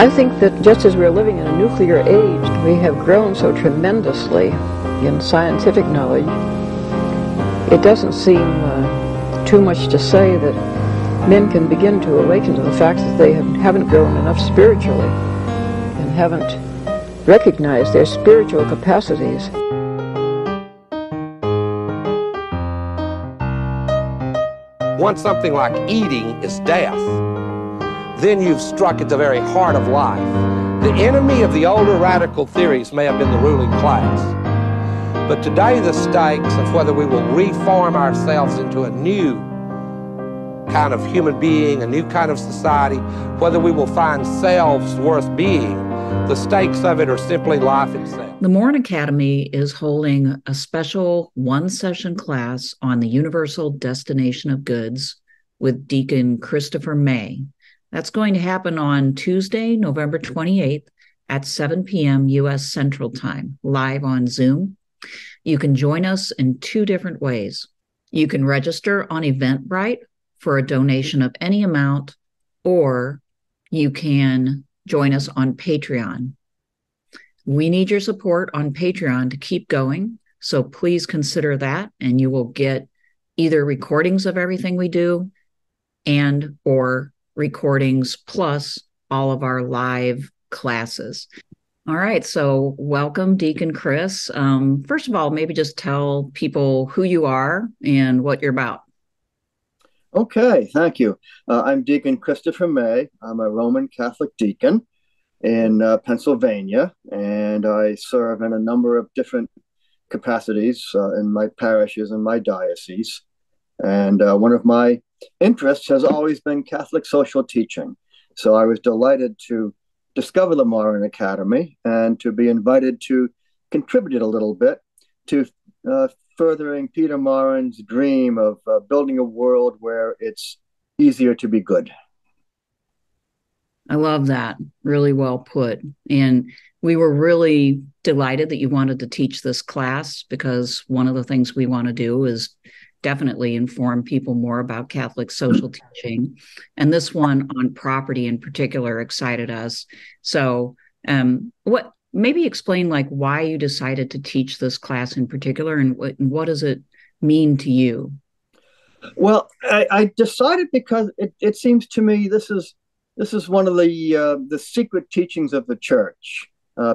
I think that just as we're living in a nuclear age, we have grown so tremendously in scientific knowledge. It doesn't seem too much to say that men can begin to awaken to the fact that they haven't grown enough spiritually and haven't recognized their spiritual capacities. Once something like eating is death, then you've struck at the very heart of life. The enemy of the older radical theories may have been the ruling class. But today the stakes of whether we will reform ourselves into a new kind of human being, a new kind of society, whether we will find selves worth being, the stakes of it are simply life itself. The Morin Academy is holding a special one-session class on the universal destination of goods with Deacon Christopher May. That's going to happen on Tuesday, November 28th at 7 p.m. U.S. Central Time, live on Zoom. You can join us in two different ways. You can register on Eventbrite for a donation of any amount, or you can join us on Patreon. We need your support on Patreon to keep going, so please consider that, and you will get either recordings of everything we do and or recordings plus all of our live classes. All right, so welcome, Deacon Chris. First of all, maybe just tell people who you are and what you're about. Okay, thank you. I'm Deacon Christopher May. I'm a Roman Catholic deacon in Pennsylvania, and I serve in a number of different capacities in my parishes and my diocese. And one of my interests has always been Catholic social teaching. So I was delighted to discover the Morin Academy and to be invited to contribute a little bit to furthering Peter Morin's dream of building a world where it's easier to be good. I love that. Really well put. And we were really delighted that you wanted to teach this class, because one of the things we want to do is definitely inform people more about Catholic social teaching. And this one on property in particular excited us. So maybe explain why you decided to teach this class in particular, and what does it mean to you? Well, I decided because it seems to me this is one of the secret teachings of the church.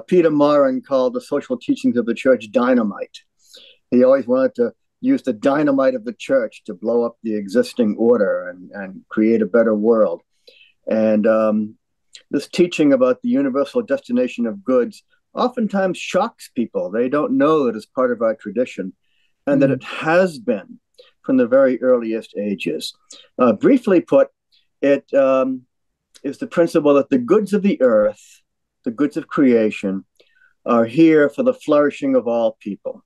Peter Morin called the social teachings of the church dynamite. He always wanted to use the dynamite of the church to blow up the existing order and create a better world. And this teaching about the universal destination of goods oftentimes shocks people. They don't know that it's part of our tradition and that it has been from the very earliest ages. Briefly put, it is the principle that the goods of the earth, the goods of creation, are here for the flourishing of all people.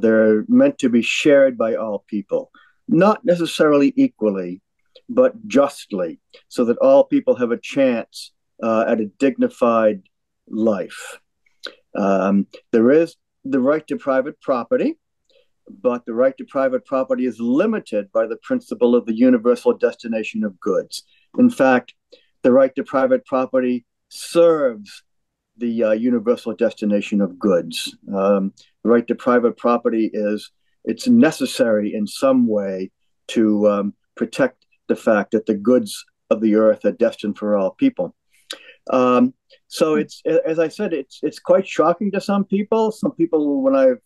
They're meant to be shared by all people, not necessarily equally, but justly, so that all people have a chance at a dignified life. There is the right to private property, but the right to private property is limited by the principle of the universal destination of goods. In fact, the right to private property serves the universal destination of goods. The right to private property it's necessary in some way to protect the fact that the goods of the earth are destined for all people. So it's, as I said, it's quite shocking to some people. Some people, when I've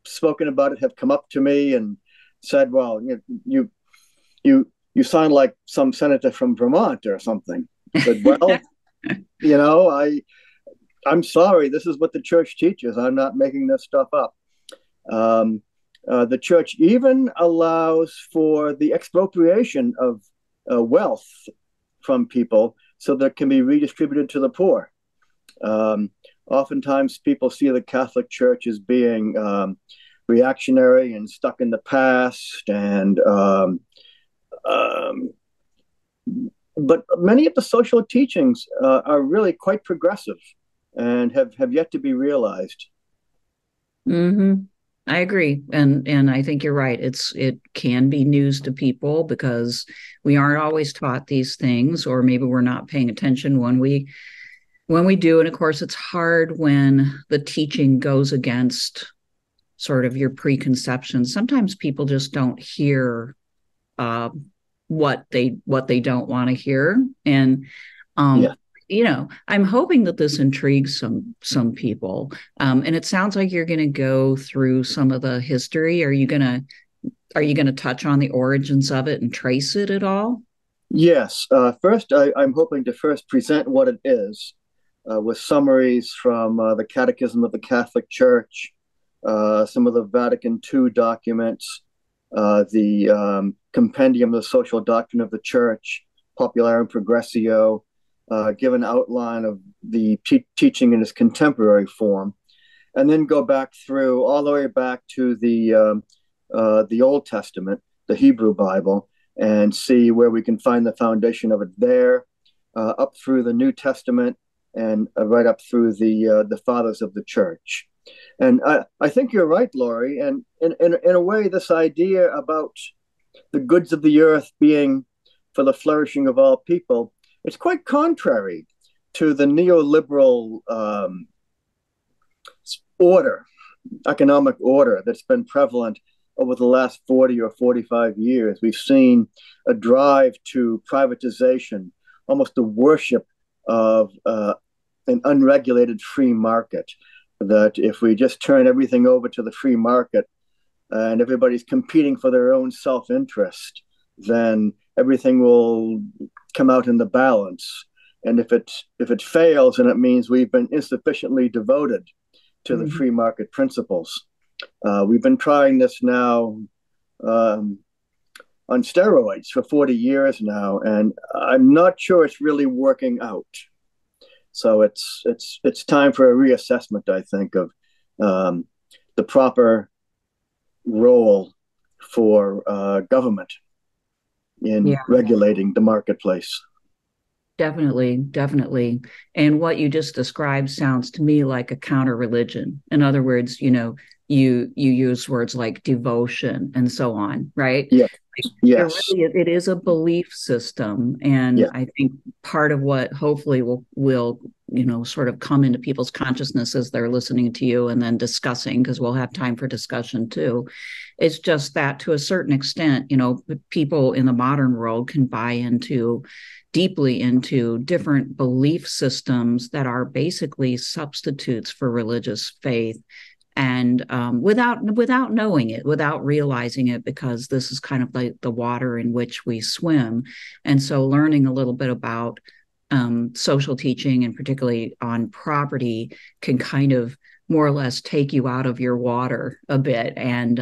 spoken about it, have come up to me and said, "Well, you sound like some senator from Vermont or something." I said, "Well, I'm sorry. This is what the church teaches. I'm not making this stuff up." The church even allows for the expropriation of wealth from people so that it can be redistributed to the poor. Oftentimes people see the Catholic Church as being reactionary and stuck in the past, but many of the social teachings are really quite progressive and have yet to be realized. Mm-hmm. I agree. And I think you're right. It can be news to people because we aren't always taught these things, or maybe we're not paying attention when we do. And of course, it's hard when the teaching goes against sort of your preconceptions. Sometimes people just don't hear uh, what they don't want to hear. And Yeah. um, I'm hoping that this intrigues some people. And it sounds like you're going to go through some of the history. Are you going to touch on the origins of it and trace it at all? Yes. First, I'm hoping to first present what it is with summaries from the Catechism of the Catholic Church, some of the Vatican II documents, the Compendium of the Social Doctrine of the Church, Popularum Progressio, give an outline of the teaching in its contemporary form, and then go back through all the way back to the Old Testament, the Hebrew Bible, and see where we can find the foundation of it there, up through the New Testament, and right up through the fathers of the church. And I think you're right, Laurie. And in a way, this idea about the goods of the earth being for the flourishing of all people, it's quite contrary to the neoliberal order, economic order that's been prevalent over the last 40 or 45 years. We've seen a drive to privatization, almost a worship of an unregulated free market. That if we just turn everything over to the free market and everybody's competing for their own self-interest, then everything will come out in the balance. And if it fails, then it means we've been insufficiently devoted to the free market principles. We've been trying this now on steroids for 40 years now, and I'm not sure it's really working out. So it's time for a reassessment, I think, of the proper role for government in regulating the marketplace. Definitely, definitely. And what you just described sounds to me like a counter religion. In other words, you use words like devotion and so on, right? Yeah. Yes. It is a belief system, and Yeah. I think part of what hopefully will sort of come into people's consciousness as they're listening to you and then discussing, because we'll have time for discussion too. It's just that to a certain extent, people in the modern world can buy deeply into different belief systems that are basically substitutes for religious faith, and without knowing it, without realizing it, because this is kind of like the water in which we swim. And so learning a little bit about social teaching, and particularly on property, can kind of more or less take you out of your water a bit, and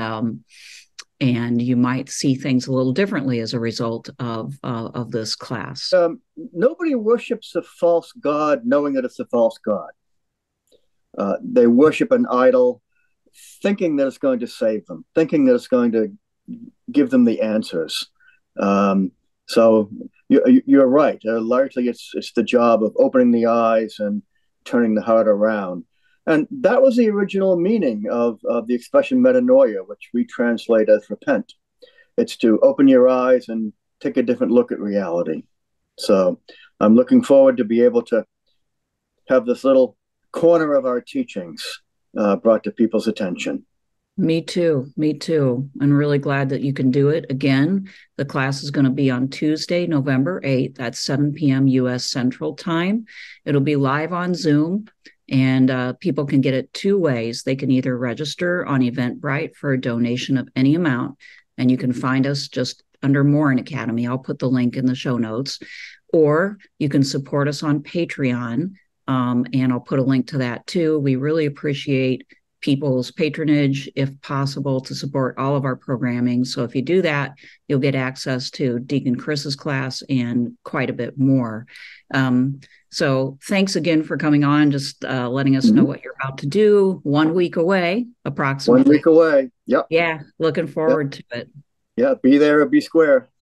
you might see things a little differently as a result of this class. Nobody worships a false god knowing that it's a false god. They worship an idol thinking that it's going to save them, thinking that it's going to give them the answers. So you're right. Largely, it's the job of opening the eyes and turning the heart around. And that was the original meaning of the expression metanoia, which we translate as repent. It's to open your eyes and take a different look at reality. So I'm looking forward to be able to have this little corner of our teachings brought to people's attention. Me too. I'm really glad that you can do it. Again, the class is going to be on Tuesday, November 8th at 7 p.m. U.S. Central Time. It'll be live on Zoom, and people can get it two ways. They can either register on Eventbrite for a donation of any amount, and you can find us just under Morin Academy. I'll put the link in the show notes. Or you can support us on Patreon, and I'll put a link to that too. We really appreciate people's patronage, if possible, to support all of our programming. So if you do that, you'll get access to Deacon Chris's class and quite a bit more. So thanks again for coming on, just letting us know what you're about to do. 1 week away, approximately. 1 week away. Yep. Yeah, looking forward to it. Yeah, be there or be square.